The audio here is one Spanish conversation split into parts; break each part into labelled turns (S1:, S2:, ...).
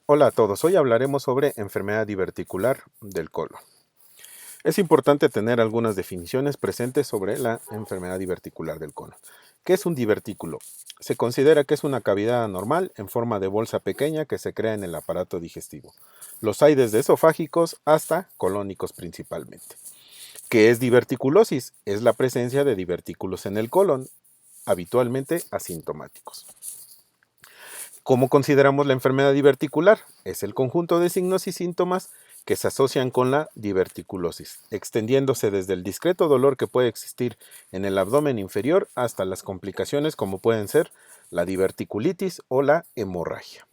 S1: Hola a todos, hoy hablaremos sobre enfermedad diverticular del colon. Es importante tener algunas definiciones presentes sobre la enfermedad diverticular del colon. ¿Qué es un divertículo? Se considera que es una cavidad anormal en forma de bolsa pequeña que se crea en el aparato digestivo. Los hay desde esofágicos hasta colónicos principalmente. ¿Qué es diverticulosis? Es la presencia de divertículos en el colon, habitualmente asintomáticos. ¿Cómo consideramos la enfermedad diverticular? Es el conjunto de signos y síntomas que se asocian con la diverticulosis, extendiéndose desde el discreto dolor que puede existir en el abdomen inferior hasta las complicaciones como pueden ser la diverticulitis o la hemorragia.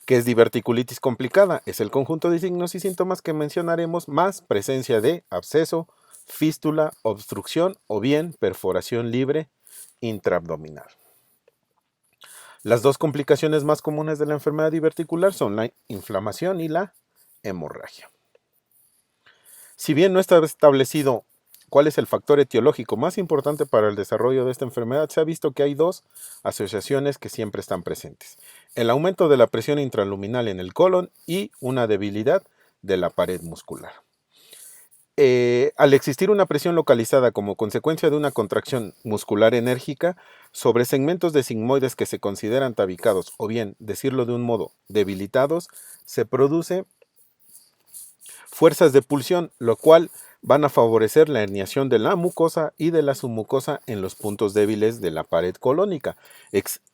S1: ¿Qué es diverticulitis complicada? Es el conjunto de signos y síntomas que mencionaremos más presencia de absceso, fístula, obstrucción o bien perforación libre intraabdominal. Las dos complicaciones más comunes de la enfermedad diverticular son la inflamación y la hemorragia. Si bien no está establecido cuál es el factor etiológico más importante para el desarrollo de esta enfermedad, se ha visto que hay dos asociaciones que siempre están presentes: el aumento de la presión intraluminal en el colon y una debilidad de la pared muscular. Al existir una presión localizada como consecuencia de una contracción muscular enérgica sobre segmentos de sigmoides que se consideran tabicados o bien, decirlo de un modo, debilitados, se produce fuerzas de pulsión, lo cual van a favorecer la herniación de la mucosa y de la submucosa en los puntos débiles de la pared colónica,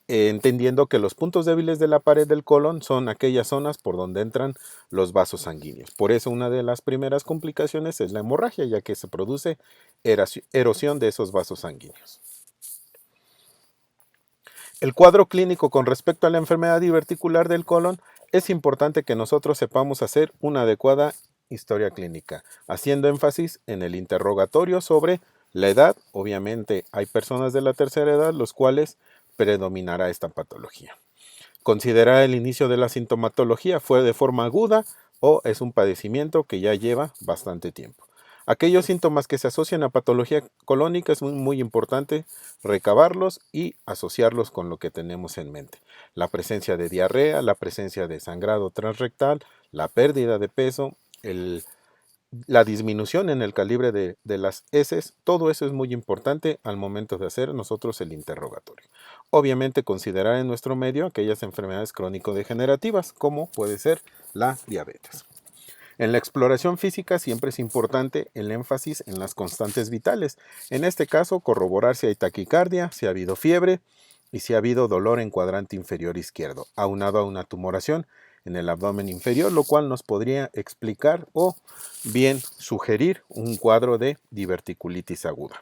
S1: entendiendo que los puntos débiles de la pared del colon son aquellas zonas por donde entran los vasos sanguíneos. Por eso una de las primeras complicaciones es la hemorragia, ya que se produce erosión de esos vasos sanguíneos. El cuadro clínico con respecto a la enfermedad diverticular del colon, es importante que nosotros sepamos hacer una adecuada historia clínica, haciendo énfasis en el interrogatorio sobre la edad. Obviamente hay personas de la tercera edad los cuales predominará esta patología. Considerar el inicio de la sintomatología: ¿fue de forma aguda o es un padecimiento que ya lleva bastante tiempo? Aquellos síntomas que se asocian a patología colónica es muy importante recabarlos y asociarlos con lo que tenemos en mente. La presencia de diarrea, la presencia de sangrado transrectal, la pérdida de peso, la disminución en el calibre de las heces, todo eso es muy importante al momento de hacer nosotros el interrogatorio. Obviamente considerar en nuestro medio aquellas enfermedades crónico-degenerativas como puede ser la diabetes. En la exploración física siempre es importante el énfasis en las constantes vitales. En este caso, corroborar si hay taquicardia, si ha habido fiebre y si ha habido dolor en cuadrante inferior izquierdo, aunado a una tumoración en el abdomen inferior, lo cual nos podría explicar o bien sugerir un cuadro de diverticulitis aguda.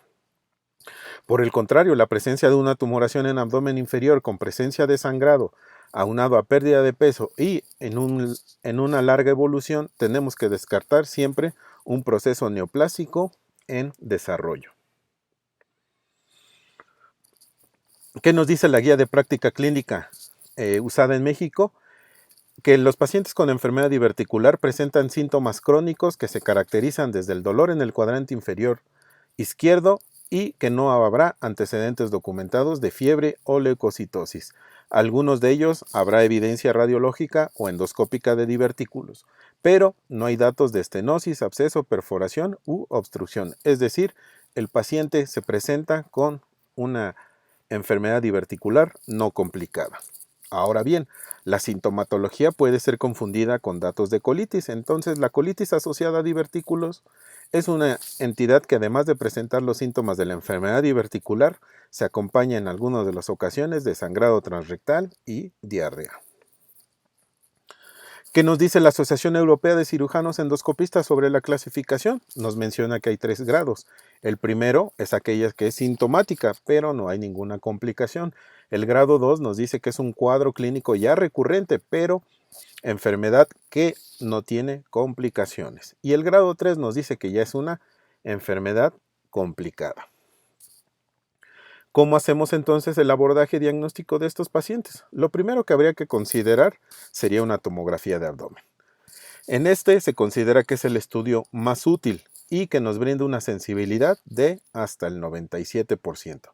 S1: Por el contrario, la presencia de una tumoración en abdomen inferior con presencia de sangrado, aunado a pérdida de peso y en una larga evolución, tenemos que descartar siempre un proceso neoplásico en desarrollo. ¿Qué nos dice la guía de práctica clínica usada en México? Que los pacientes con enfermedad diverticular presentan síntomas crónicos que se caracterizan desde el dolor en el cuadrante inferior izquierdo y que no habrá antecedentes documentados de fiebre o leucocitosis. Algunos de ellos habrá evidencia radiológica o endoscópica de divertículos, pero no hay datos de estenosis, absceso, perforación u obstrucción. Es decir, el paciente se presenta con una enfermedad diverticular no complicada. Ahora bien, la sintomatología puede ser confundida con datos de colitis. Entonces, la colitis asociada a divertículos es una entidad que, además de presentar los síntomas de la enfermedad diverticular, se acompaña en algunas de las ocasiones de sangrado transrectal y diarrea. ¿Qué nos dice la Asociación Europea de Cirujanos Endoscopistas sobre la clasificación? Nos menciona que hay 3 grados. El primero es aquella que es sintomática, pero no hay ninguna complicación. El grado 2 nos dice que es un cuadro clínico ya recurrente, pero enfermedad que no tiene complicaciones. Y el grado 3 nos dice que ya es una enfermedad complicada. ¿Cómo hacemos entonces el abordaje diagnóstico de estos pacientes? Lo primero que habría que considerar sería una tomografía de abdomen. En este se considera que es el estudio más útil y que nos brinda una sensibilidad de hasta el 97%.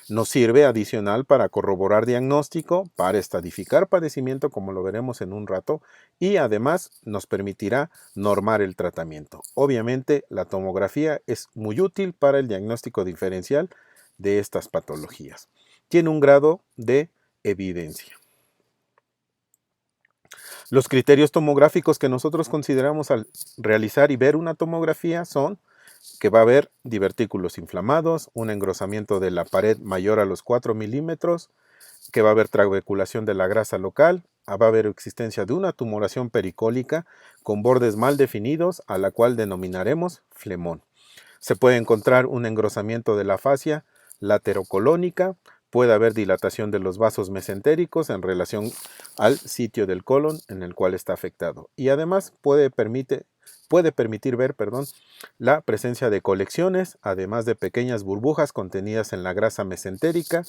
S1: Nos sirve adicional para corroborar diagnóstico, para estadificar padecimiento, como lo veremos en un rato, y además nos permitirá normar el tratamiento. Obviamente, la tomografía es muy útil para el diagnóstico diferencial de estas patologías. Tiene un grado de evidencia. Los criterios tomográficos que nosotros consideramos al realizar y ver una tomografía son que va a haber divertículos inflamados, un engrosamiento de la pared mayor a los 4 milímetros, que va a haber trabeculación de la grasa local, va a haber existencia de una tumoración pericólica con bordes mal definidos, a la cual denominaremos flemón. Se puede encontrar un engrosamiento de la fascia laterocolónica, puede haber dilatación de los vasos mesentéricos en relación al sitio del colon en el cual está afectado. Y además puede permitir ver la presencia de colecciones, además de pequeñas burbujas contenidas en la grasa mesentérica,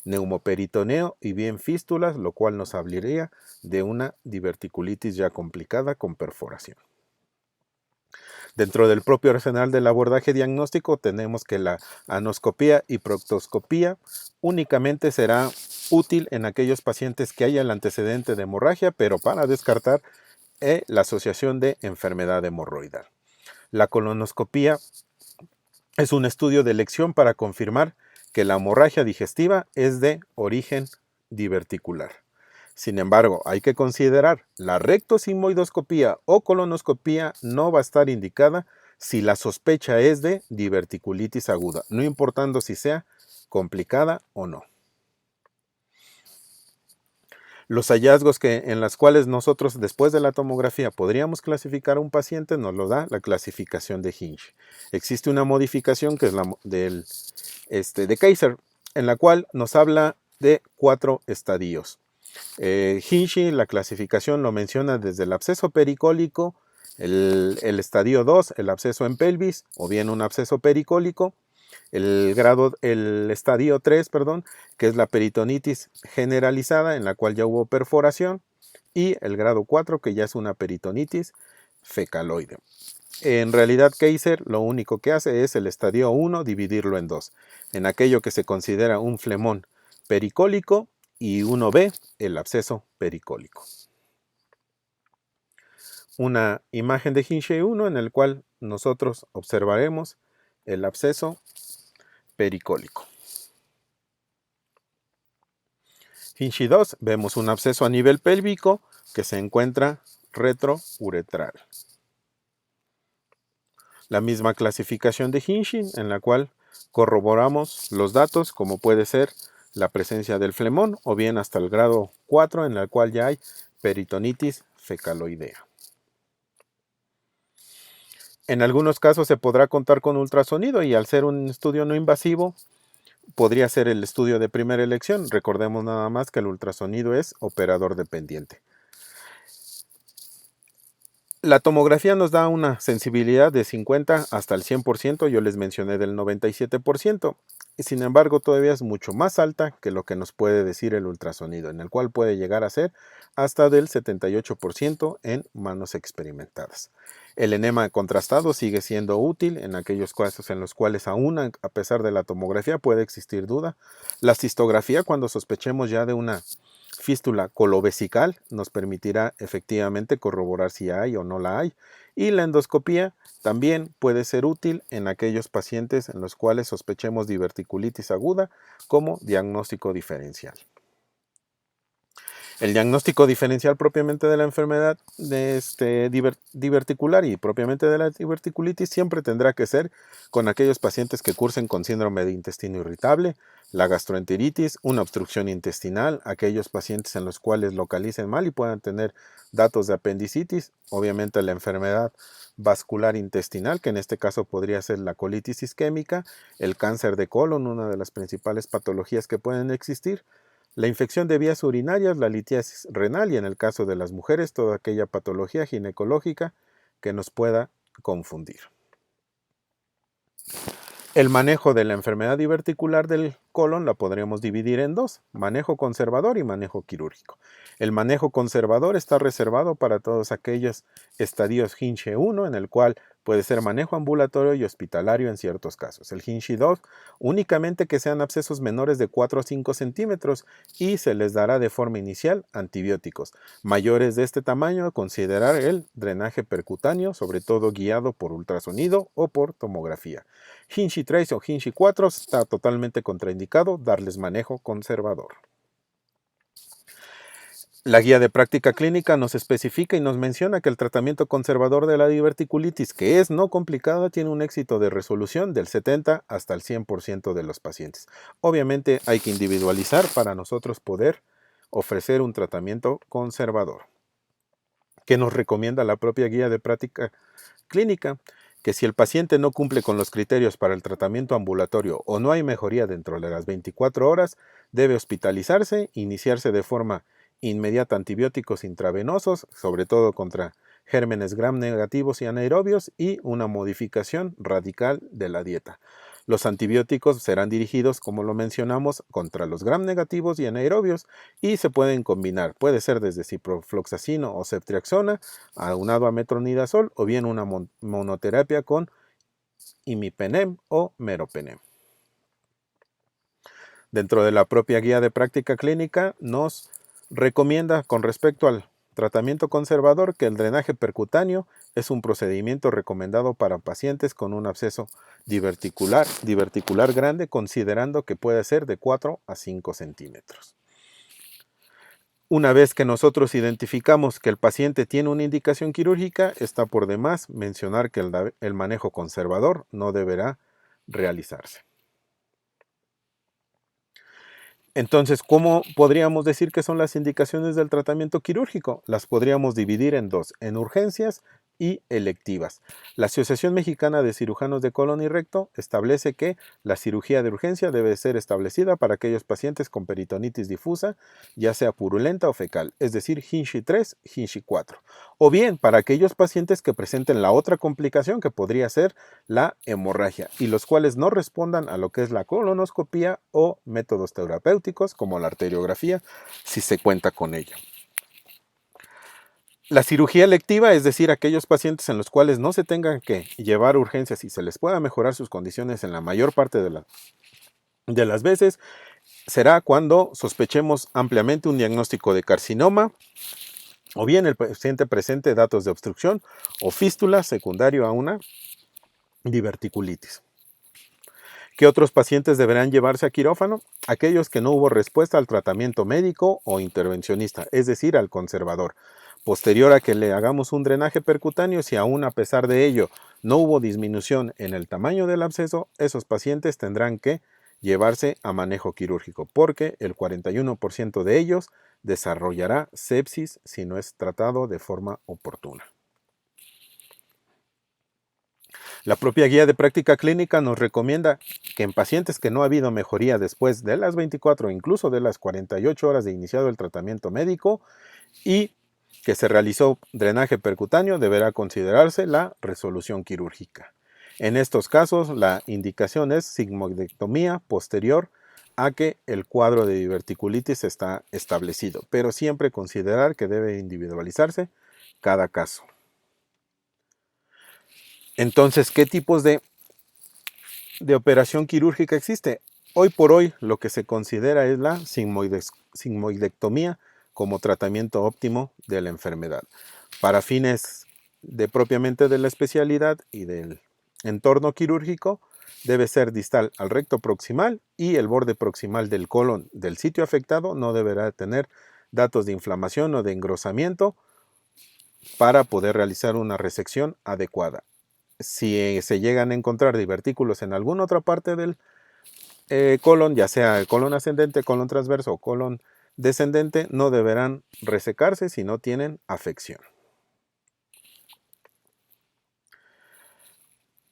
S1: neumoperitoneo y bien fístulas, lo cual nos hablaría de una diverticulitis ya complicada con perforación. Dentro del propio arsenal del abordaje diagnóstico tenemos que la anoscopía y proctoscopía únicamente será útil en aquellos pacientes que haya el antecedente de hemorragia, pero para descartar la asociación de enfermedad hemorroidal. La colonoscopía es un estudio de elección para confirmar que la hemorragia digestiva es de origen diverticular. Sin embargo, hay que considerar la rectosigmoidoscopía o colonoscopía no va a estar indicada si la sospecha es de diverticulitis aguda, no importando si sea complicada o no. Los hallazgos en los cuales nosotros después de la tomografía podríamos clasificar a un paciente nos lo da la clasificación de Hinge. Existe una modificación que es la de Kaiser, en la cual nos habla de 4 estadios. Hinge, la clasificación lo menciona desde el absceso pericólico, el estadio 2, el absceso en pelvis, o bien un absceso pericólico, el estadio 3, que es la peritonitis generalizada, en la cual ya hubo perforación, y el grado 4, que ya es una peritonitis fecaloide. En realidad, Kaiser lo único que hace es el estadio 1 dividirlo en 2, en aquello que se considera un flemón pericólico y 1B, el absceso pericólico. Una imagen de Hinge 1 en el cual nosotros observaremos el absceso pericólico. Hinge 2, vemos un absceso a nivel pélvico que se encuentra retrouretral. La misma clasificación de Hinge en la cual corroboramos los datos como puede ser la presencia del flemón o bien hasta el grado 4 en el cual ya hay peritonitis fecaloidea. En algunos casos se podrá contar con ultrasonido y al ser un estudio no invasivo podría ser el estudio de primera elección. Recordemos nada más que el ultrasonido es operador dependiente. La tomografía nos da una sensibilidad de 50 hasta el 100%, yo les mencioné del 97%, y sin embargo todavía es mucho más alta que lo que nos puede decir el ultrasonido, en el cual puede llegar a ser hasta del 78% en manos experimentadas. El enema contrastado sigue siendo útil en aquellos casos en los cuales aún a pesar de la tomografía puede existir duda. La cistografía, cuando sospechemos ya de una fístula colovesical, nos permitirá efectivamente corroborar si hay o no la hay. Y la endoscopía también puede ser útil en aquellos pacientes en los cuales sospechemos diverticulitis aguda como diagnóstico diferencial. El diagnóstico diferencial propiamente de la enfermedad diverticular y propiamente de la diverticulitis siempre tendrá que ser con aquellos pacientes que cursen con síndrome de intestino irritable, la gastroenteritis, una obstrucción intestinal, aquellos pacientes en los cuales localicen mal y puedan tener datos de apendicitis, obviamente la enfermedad vascular intestinal, que en este caso podría ser la colitis isquémica, el cáncer de colon, una de las principales patologías que pueden existir, la infección de vías urinarias, la litiasis renal y en el caso de las mujeres, toda aquella patología ginecológica que nos pueda confundir. El manejo de la enfermedad diverticular del colon la podríamos dividir en dos, manejo conservador y manejo quirúrgico. El manejo conservador está reservado para todos aquellos estadios Hinchey 1, en el cual puede ser manejo ambulatorio y hospitalario en ciertos casos. El Hinchey 2, únicamente que sean abscesos menores de 4 a 5 centímetros y se les dará de forma inicial antibióticos. Mayores de este tamaño, considerar el drenaje percutáneo, sobre todo guiado por ultrasonido o por tomografía. Hinchey 3 o Hinchey 4 está totalmente contraindicado darles manejo conservador. La guía de práctica clínica nos especifica y nos menciona que el tratamiento conservador de la diverticulitis, que es no complicada, tiene un éxito de resolución del 70 hasta el 100% de los pacientes. Obviamente hay que individualizar para nosotros poder ofrecer un tratamiento conservador. ¿Qué nos recomienda la propia guía de práctica clínica? Que si el paciente no cumple con los criterios para el tratamiento ambulatorio o no hay mejoría dentro de las 24 horas, debe hospitalizarse, iniciarse de forma inmediata antibióticos intravenosos, sobre todo contra gérmenes gram negativos y anaerobios, y una modificación radical de la dieta. Los antibióticos serán dirigidos, como lo mencionamos, contra los gram negativos y anaerobios y se pueden combinar. Puede ser desde ciprofloxacino o ceftriaxona, aunado a metronidazol, o bien una monoterapia con imipenem o meropenem. Dentro de la propia guía de práctica clínica nos recomienda con respecto al tratamiento conservador que el drenaje percutáneo es un procedimiento recomendado para pacientes con un absceso diverticular grande, considerando que puede ser de 4 a 5 centímetros. Una vez que nosotros identificamos que el paciente tiene una indicación quirúrgica, está por demás mencionar que el manejo conservador no deberá realizarse. Entonces, ¿cómo podríamos decir que son las indicaciones del tratamiento quirúrgico? Las podríamos dividir en dos, en urgencias y electivas. La Asociación Mexicana de Cirujanos de Colon y Recto establece que la cirugía de urgencia debe ser establecida para aquellos pacientes con peritonitis difusa, ya sea purulenta o fecal, es decir, Hinchey 3, Hinchey 4. O bien para aquellos pacientes que presenten la otra complicación que podría ser la hemorragia y los cuales no respondan a lo que es la colonoscopía o métodos terapéuticos como la arteriografía, si se cuenta con ella. La cirugía electiva, es decir, aquellos pacientes en los cuales no se tengan que llevar urgencias y se les pueda mejorar sus condiciones en la mayor parte de las veces, será cuando sospechemos ampliamente un diagnóstico de carcinoma o bien el paciente presente datos de obstrucción o fístula secundario a una diverticulitis. ¿Qué otros pacientes deberán llevarse a quirófano? Aquellos que no hubo respuesta al tratamiento médico o intervencionista, es decir, al conservador. Posterior a que le hagamos un drenaje percutáneo, si aún a pesar de ello no hubo disminución en el tamaño del absceso, esos pacientes tendrán que llevarse a manejo quirúrgico, porque el 41% de ellos desarrollará sepsis si no es tratado de forma oportuna. La propia guía de práctica clínica nos recomienda que en pacientes que no ha habido mejoría después de las 24 o incluso de las 48 horas de iniciado el tratamiento médico y que se realizó drenaje percutáneo, deberá considerarse la resolución quirúrgica. En estos casos, la indicación es sigmoidectomía posterior a que el cuadro de diverticulitis está establecido, pero siempre considerar que debe individualizarse cada caso. Entonces, ¿qué tipos de operación quirúrgica existe? Hoy por hoy, lo que se considera es la sigmoidectomía como tratamiento óptimo de la enfermedad. Para fines propiamente de la especialidad y del entorno quirúrgico, debe ser distal al recto proximal y el borde proximal del colon del sitio afectado no deberá tener datos de inflamación o de engrosamiento para poder realizar una resección adecuada. Si se llegan a encontrar divertículos en alguna otra parte del colon, ya sea el colon ascendente, colon transverso o colon descendente, no deberán resecarse si no tienen afección.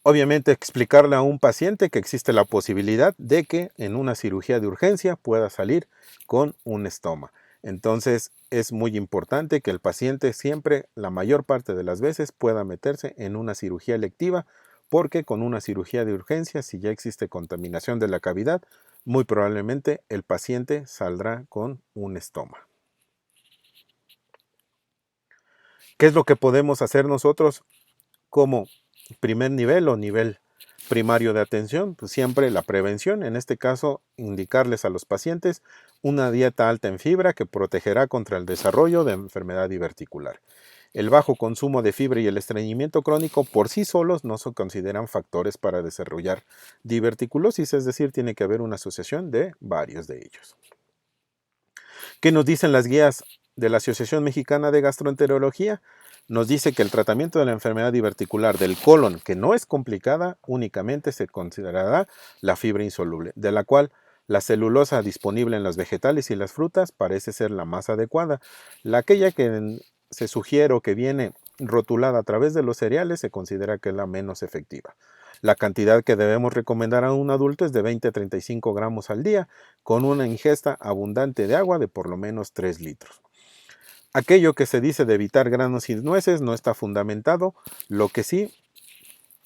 S1: Obviamente explicarle a un paciente que existe la posibilidad de que en una cirugía de urgencia pueda salir con un estoma. Entonces es muy importante que el paciente siempre, la mayor parte de las veces, pueda meterse en una cirugía electiva, porque con una cirugía de urgencia, si ya existe contaminación de la cavidad, muy probablemente el paciente saldrá con un estoma. ¿Qué es lo que podemos hacer nosotros como primer nivel o nivel primario de atención? Pues siempre la prevención, en este caso indicarles a los pacientes una dieta alta en fibra que protegerá contra el desarrollo de enfermedad diverticular. El bajo consumo de fibra y el estreñimiento crónico por sí solos no se consideran factores para desarrollar diverticulosis, es decir, tiene que haber una asociación de varios de ellos. ¿Qué nos dicen las guías de la Asociación Mexicana de Gastroenterología? Nos dice que el tratamiento de la enfermedad diverticular del colon, que no es complicada, únicamente se considerará la fibra insoluble, de la cual la celulosa disponible en los vegetales y las frutas parece ser la más adecuada. Aquella que se sugiere o que viene rotulada a través de los cereales se considera que es la menos efectiva. La cantidad que debemos recomendar a un adulto es de 20 a 35 gramos al día, con una ingesta abundante de agua de por lo menos 3 litros. Aquello que se dice de evitar granos y nueces no está fundamentado, lo que sí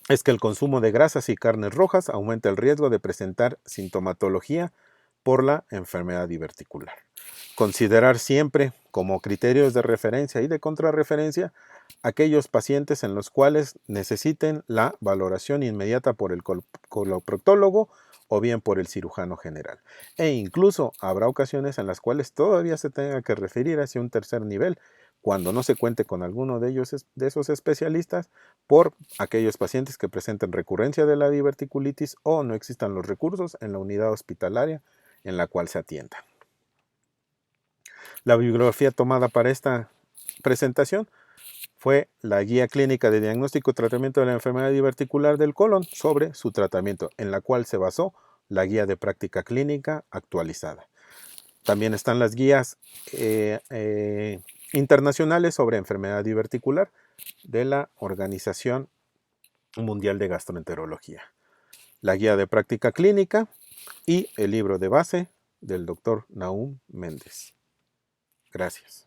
S1: es que el consumo de grasas y carnes rojas aumenta el riesgo de presentar sintomatología por la enfermedad diverticular. Considerar siempre como criterios de referencia y de contrarreferencia aquellos pacientes en los cuales necesiten la valoración inmediata por el coloproctólogo o bien por el cirujano general. E incluso habrá ocasiones en las cuales todavía se tenga que referir hacia un tercer nivel cuando no se cuente con alguno de esos especialistas por aquellos pacientes que presenten recurrencia de la diverticulitis o no existan los recursos en la unidad hospitalaria en la cual se atienda. La bibliografía tomada para esta presentación fue la Guía Clínica de Diagnóstico y Tratamiento de la Enfermedad Diverticular del Colon sobre su tratamiento, en la cual se basó la Guía de Práctica Clínica actualizada. También están las guías internacionales sobre enfermedad diverticular de la Organización Mundial de Gastroenterología, la Guía de Práctica Clínica y el libro de base del Dr. Nahum Méndez. Gracias.